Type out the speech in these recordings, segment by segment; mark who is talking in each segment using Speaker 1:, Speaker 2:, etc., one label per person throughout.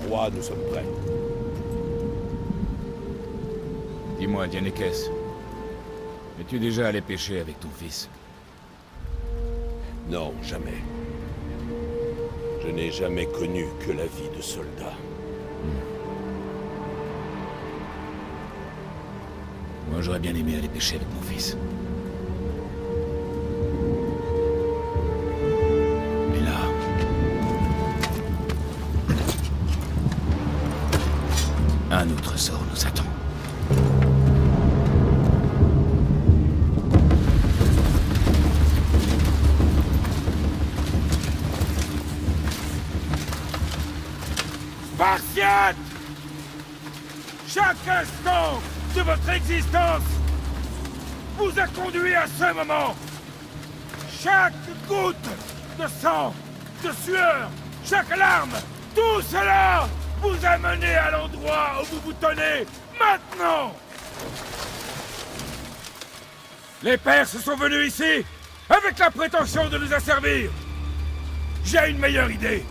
Speaker 1: roi, nous sommes prêts.
Speaker 2: Dis-moi, Dianekes, es-tu déjà allé pêcher avec ton fils?
Speaker 1: Non, jamais. Je n'ai jamais connu que la vie de soldat.
Speaker 2: Moi, j'aurais bien aimé aller pêcher avec mon fils. Mais là... un autre sort nous attend.
Speaker 3: Spartiates! Chaque instant de votre existence vous a conduit à ce moment. Chaque goutte de sang, de sueur, chaque larme, tout cela vous a mené à l'endroit où vous vous tenez maintenant. Les Perses sont venus ici avec la prétention de nous asservir. J'ai une meilleure idée.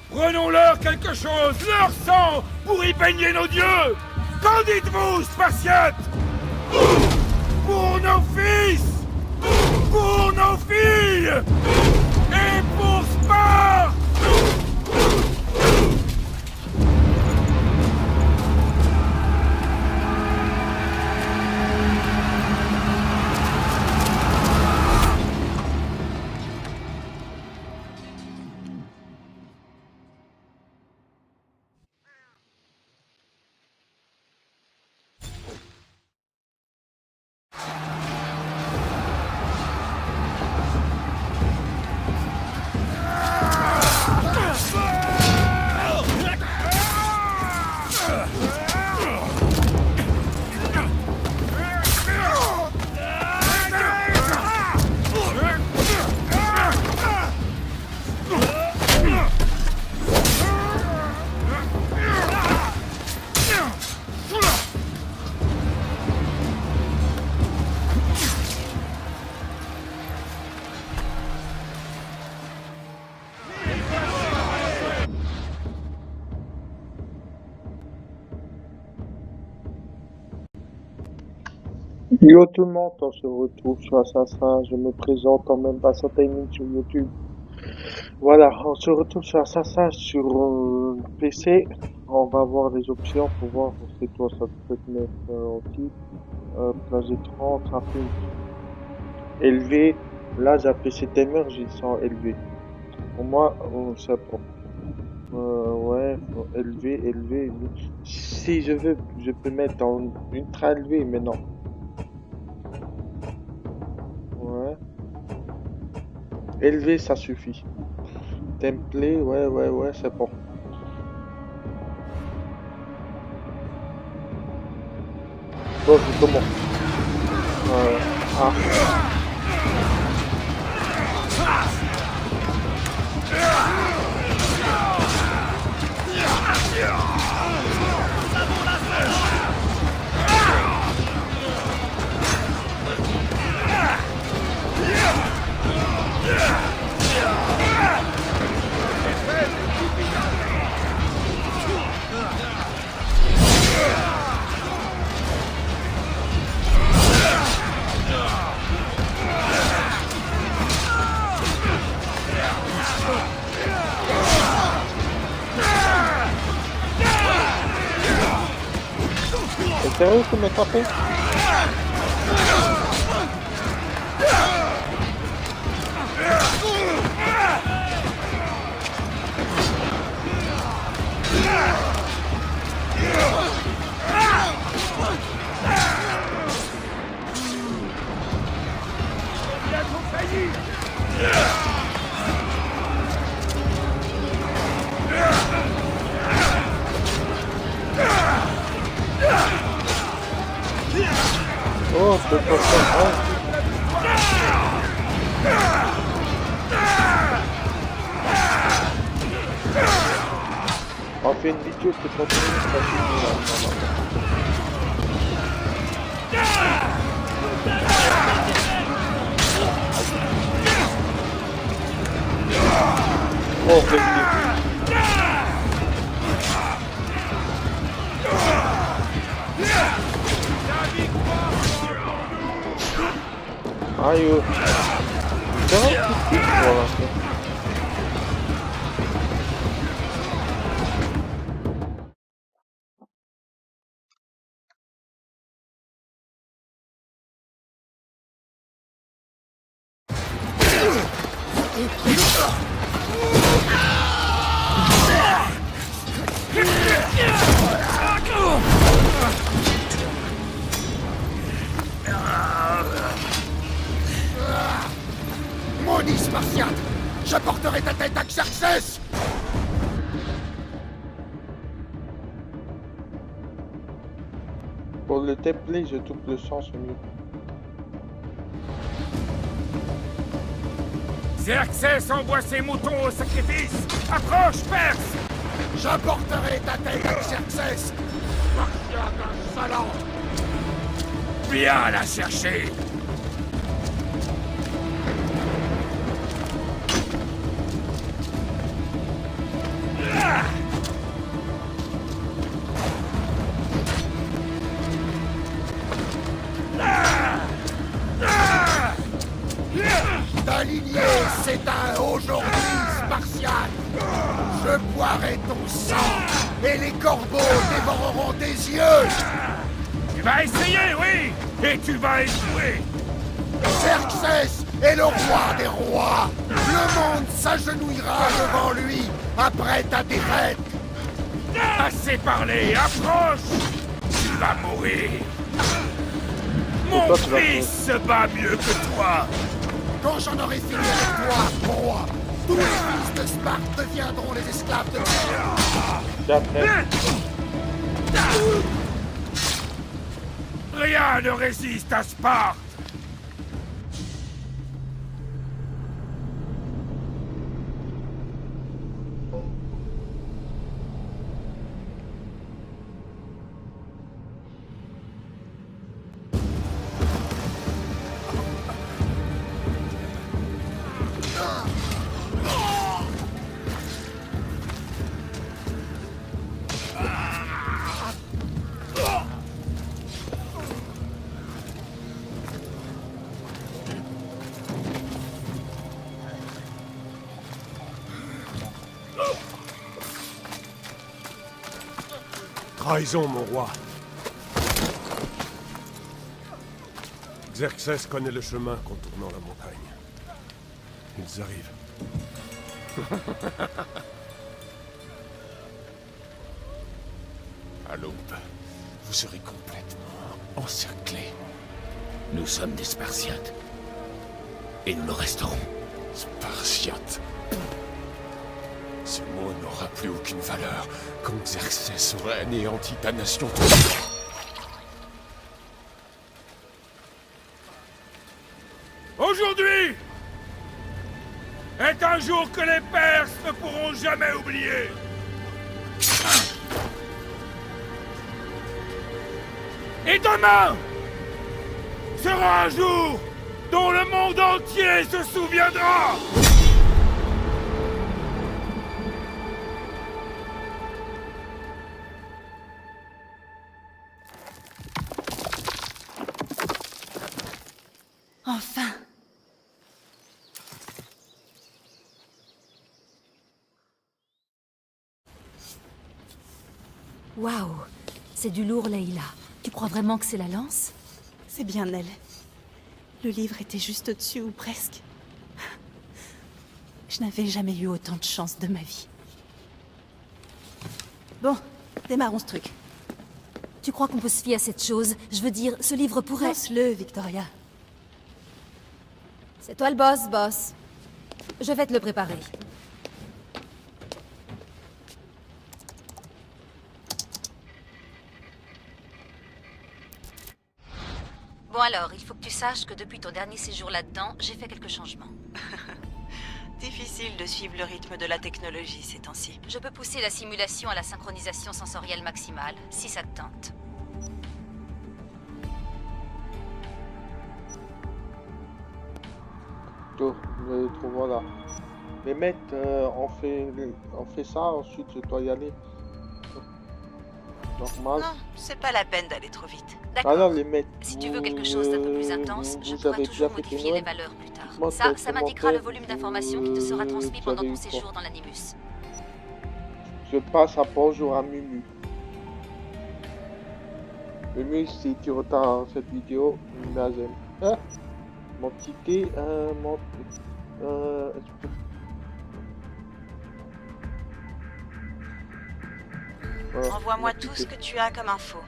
Speaker 3: Prenons-leur quelque chose, leur sang, pour y baigner nos dieux. Qu'en dites-vous, Spartiates? Pour nos fils, pour nos filles, et pour Sparte!
Speaker 4: Yo tout le monde, on se retrouve sur Assassin, je me présente en même pas Timing sur YouTube. Voilà, on se retrouve sur Assassin sur PC. On va voir les options pour voir c'est quoi ça peut te mettre en titre. Plage d'écran, trafic élevé. Là j'ai PC timer, j'ai 100 élevé. Pour moi, c'est bon. Ouais, élevé, élevé. Si je veux, je peux mettre en ultra élevé, mais non. Ouais. Élevé, ça suffit. Template, ouais, c'est bon. Bon, je commence. Ah. C'est sérieux que m'as frappé? Oh, c'est pas ça. On fait une vidéo qui continue de passer. Oh, Aïe. C'est un petit truc pour l'instant.
Speaker 5: Maudit Spartiate! J'apporterai ta tête à Xerxès!
Speaker 4: Pour le template, je double le sens au mieux.
Speaker 3: Xerxès envoie ses moutons au sacrifice. Approche, Perse.
Speaker 5: J'apporterai ta tête à Xerxès! Spartiate insolent!
Speaker 3: Viens la chercher.
Speaker 5: Ta lignée s'éteint aujourd'hui, Spartiate! Je boirai ton sang, et les corbeaux dévoreront tes yeux!
Speaker 3: Tu vas essayer, oui. Et tu vas échouer.
Speaker 5: Xerxès est le roi des rois! Le monde s'agenouillera devant lui après ta défaite!
Speaker 3: Assez parlé. Approche. Tu vas mourir. Mon
Speaker 4: Pourquoi tu vas
Speaker 3: fils se bat mieux que toi.
Speaker 5: Quand j'en aurai fini avec toi, roi, tous les fils de Sparte deviendront les esclaves de
Speaker 4: J'apprends.
Speaker 3: Rien ne résiste à Sparte.
Speaker 6: Trahison, mon roi. Xerxès connaît le chemin contournant la montagne. Ils arrivent.
Speaker 1: À l'aube, vous serez complètement encerclés.
Speaker 2: Nous sommes des Spartiates. Et nous le resterons.
Speaker 1: Spartiate. Ce mot n'aura plus aucune valeur quand Xerxès aura anéanti ta nation toute.
Speaker 3: Aujourd'hui est un jour que les Perses ne pourront jamais oublier. Et demain sera un jour dont le monde entier se souviendra.
Speaker 7: Enfin! Waouh! C'est du lourd, Leïla. Tu crois vraiment que c'est la lance?
Speaker 8: C'est bien elle. Le livre était juste au-dessus, ou presque. Je n'avais jamais eu autant de chance de ma vie. Bon, démarrons ce truc.
Speaker 7: Tu crois qu'on peut se fier à cette chose? Je veux dire, ce livre pourrait...
Speaker 8: Lance-le, Victoria.
Speaker 7: C'est toi le boss, boss. Je vais te le préparer. Bon alors, il faut que tu saches que depuis ton dernier séjour là-dedans, j'ai fait quelques changements.
Speaker 8: Difficile de suivre le rythme de la technologie ces temps-ci.
Speaker 7: Je peux pousser la simulation à la synchronisation sensorielle maximale, si ça te tente.
Speaker 4: Tout, les trous, voilà. Les mecs, on fait ça, ensuite je dois y aller. Normal.
Speaker 8: Non, c'est pas la peine d'aller trop vite.
Speaker 7: D'accord.
Speaker 4: Alors les mecs,
Speaker 7: Si tu veux quelque chose d'un peu plus intense, je
Speaker 4: vous
Speaker 7: pourrai
Speaker 4: avez
Speaker 7: toujours
Speaker 4: bien fêté
Speaker 7: modifier les
Speaker 4: Noël.
Speaker 7: valeurs plus tard.
Speaker 4: Moi,
Speaker 7: Ça
Speaker 4: c'est
Speaker 7: m'indiquera le
Speaker 4: commentaire,
Speaker 7: volume d'informations qui te sera transmis pendant
Speaker 4: j'avais
Speaker 7: ton
Speaker 4: eu quoi.
Speaker 7: séjour dans l'animus.
Speaker 4: Je passe à bonjour à Mumu. Mumu, si tu retardes cette vidéo, Nazem. Ah, mon ticket, voilà,
Speaker 8: Envoie-moi
Speaker 4: mon
Speaker 8: tout
Speaker 4: ticket.
Speaker 8: ce que tu as comme info.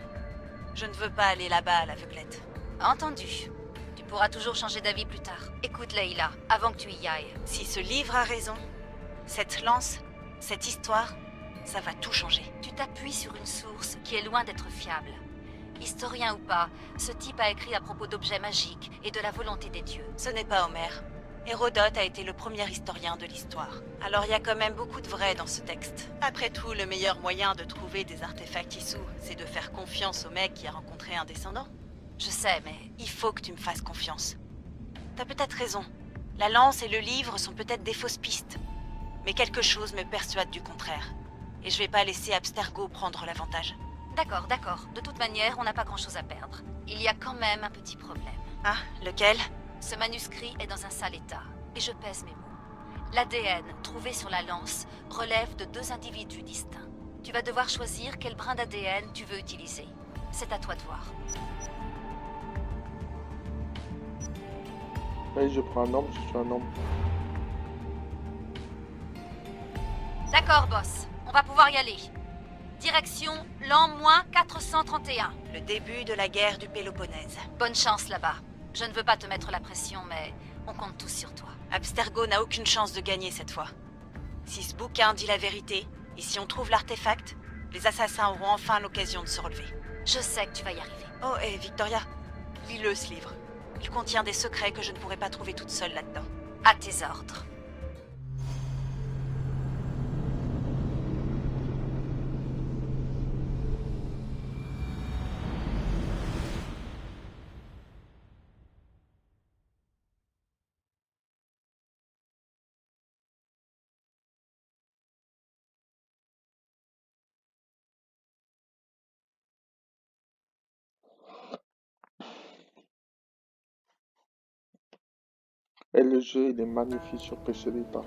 Speaker 8: Je ne veux pas aller là-bas à l'aveuglette.
Speaker 7: Entendu. Tu pourras toujours changer d'avis plus tard. Écoute, Leila, avant que tu y ailles.
Speaker 8: Si ce livre a raison, cette lance, cette histoire, ça va tout changer.
Speaker 7: Tu t'appuies sur une source qui est loin d'être fiable. Historien ou pas, ce type a écrit à propos d'objets magiques et de la volonté des dieux.
Speaker 8: Ce n'est pas Homère. Hérodote a été le premier historien de l'histoire. Alors il y a quand même beaucoup de vrai dans ce texte. Après tout, le meilleur moyen de trouver des artefacts Issou, c'est de faire confiance au mec qui a rencontré un descendant.
Speaker 7: Je sais, mais
Speaker 8: Il faut que tu me fasses confiance. T'as peut-être raison. La lance et le livre sont peut-être des fausses pistes. Mais quelque chose me persuade du contraire. Et je vais pas laisser Abstergo prendre l'avantage.
Speaker 7: d'accord, d'accord. De toute manière, on n'a pas grand-chose à perdre. Il y a quand même un petit problème.
Speaker 8: Ah, lequel?
Speaker 7: Ce manuscrit est dans un sale état, et je pèse mes mots. L'ADN trouvé sur la lance relève de 2 individus distincts. Tu vas devoir choisir quel brin d'ADN tu veux utiliser. C'est à toi de voir.
Speaker 4: Allez, je prends un homme, je suis un homme.
Speaker 7: D'accord, boss. On va pouvoir y aller. Direction l'an -431.
Speaker 8: Le début de la guerre du Péloponnèse.
Speaker 7: Bonne chance là-bas. Je ne veux pas te mettre la pression, mais on compte tous sur toi.
Speaker 8: Abstergo n'a aucune chance de gagner cette fois. Si ce bouquin dit la vérité, et si on trouve l'artefact, les assassins auront enfin l'occasion de se relever.
Speaker 7: Je sais que tu vas y arriver.
Speaker 8: Oh, et Victoria, lis-le ce livre. Il contient des secrets que je ne pourrais pas trouver toute seule là-dedans.
Speaker 7: À tes ordres.
Speaker 4: Et le jeu, il est magnifique sur PC Vita.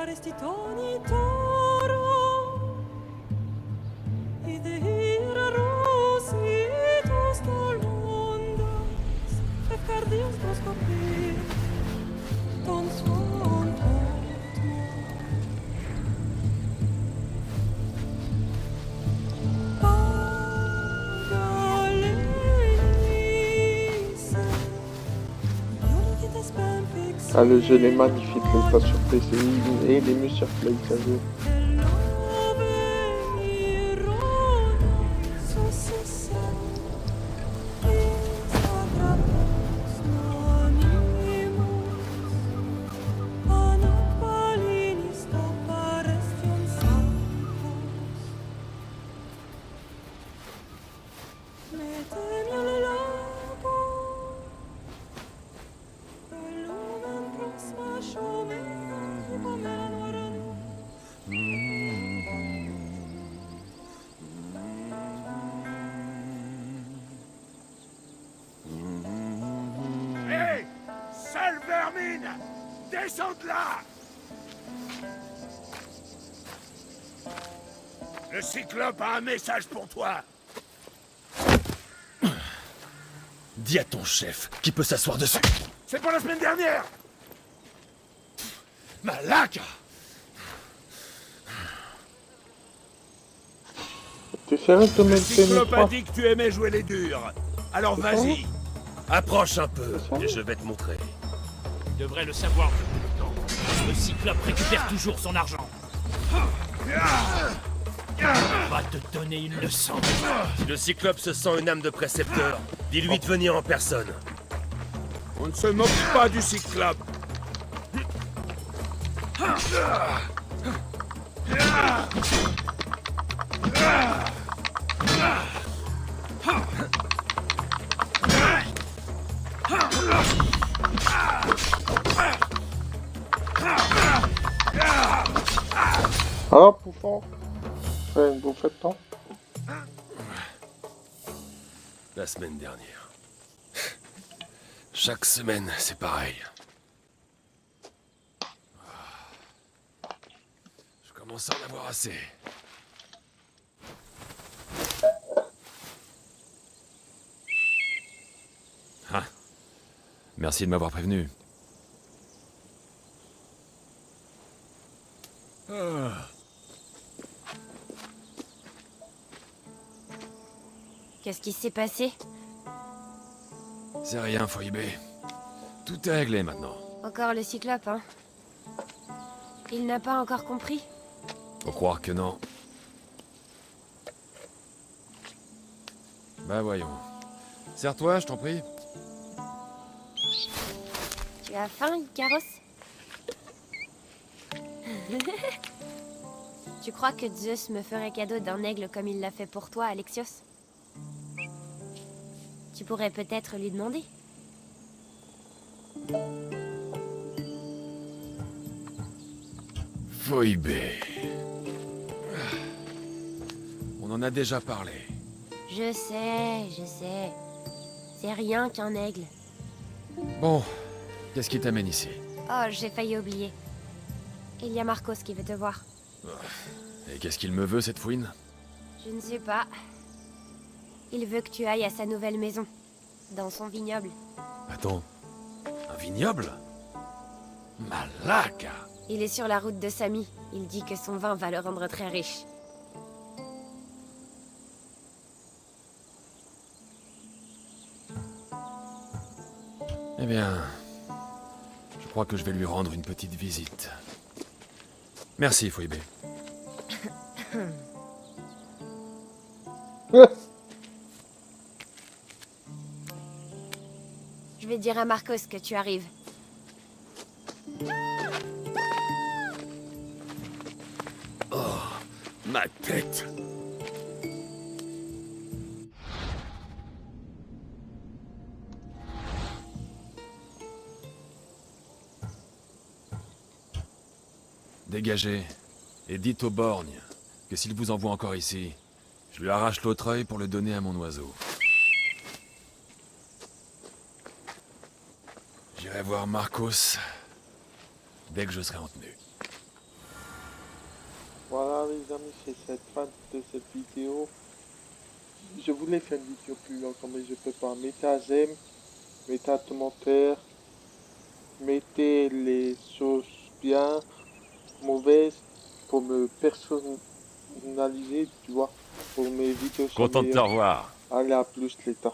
Speaker 9: Arrestitoni toro idehira rositos tolondas efcardios proscopir ton suon
Speaker 4: Ah, le jeu, il est magnifique, le pas sur PC et les mieux sur Play, ça joue.
Speaker 3: Hé! Sale vermine! Descends de là! Le Cyclope a un message pour toi.
Speaker 1: Dis à ton chef qui peut s'asseoir dessus.
Speaker 3: C'est pour la semaine dernière!
Speaker 1: Malaka!
Speaker 4: Tu sérieux de
Speaker 3: Le
Speaker 4: mettre
Speaker 3: Cyclope a
Speaker 4: P3?
Speaker 3: dit que tu aimais jouer les durs. Alors vas-y.
Speaker 1: Approche un peu et je vais te montrer.
Speaker 10: Tu devrais le savoir depuis le temps. Le Cyclope récupère toujours son argent. On va te donner une leçon.
Speaker 1: Si le Cyclope se sent une âme de précepteur, dis-lui de venir en personne.
Speaker 3: On ne se moque pas du Cyclope.
Speaker 4: Alors, Pouffon, faire une bouffée de temps.
Speaker 6: La semaine dernière. Chaque semaine, c'est pareil. Je commence à en avoir assez. Ah. Merci de m'avoir prévenu.
Speaker 11: Qu'est-ce qui s'est passé?
Speaker 6: C'est rien, Phoebe. Tout est réglé maintenant.
Speaker 11: Encore le cyclope, hein? Il n'a pas encore compris?
Speaker 6: Faut croire que non. Bah voyons. Serre-toi, je t'en prie.
Speaker 11: Tu as faim, Icaros? Tu crois que Zeus me ferait cadeau d'un aigle comme il l'a fait pour toi, Alexios? Tu pourrais peut-être lui demander.
Speaker 6: Phoebe. On en a déjà parlé.
Speaker 11: Je sais. C'est rien qu'un aigle.
Speaker 6: Bon, qu'est-ce qui t'amène ici?
Speaker 11: Oh, j'ai failli oublier. Il y a Marcos qui veut te voir.
Speaker 6: Et qu'est-ce qu'il me veut, cette fouine?
Speaker 11: Je ne sais pas. Il veut que tu ailles à sa nouvelle maison, dans son vignoble.
Speaker 6: Attends, un vignoble? Malaka!
Speaker 11: Il est sur la route de Samy. Il dit que son vin va le rendre très riche.
Speaker 6: Eh bien, je crois que je vais lui rendre une petite visite. Merci, Phoebe.
Speaker 11: Je vais dire à Marcos que tu arrives.
Speaker 6: Ma tête! Dégagez, et dites au borgne que s'il vous envoie encore ici, je lui arrache l'autre œil pour le donner à mon oiseau. J'irai voir Marcos dès que je serai en tenue.
Speaker 4: Voilà les amis, c'est cette fin de cette vidéo. Je voulais faire une vidéo plus longue, mais je peux pas. Mettez un j'aime, mettez un commentaire, mettez les choses bien, mauvaises, pour me personnaliser, tu vois, pour mes vidéos.
Speaker 6: Content de te revoir.
Speaker 4: Allez, à plus les gars.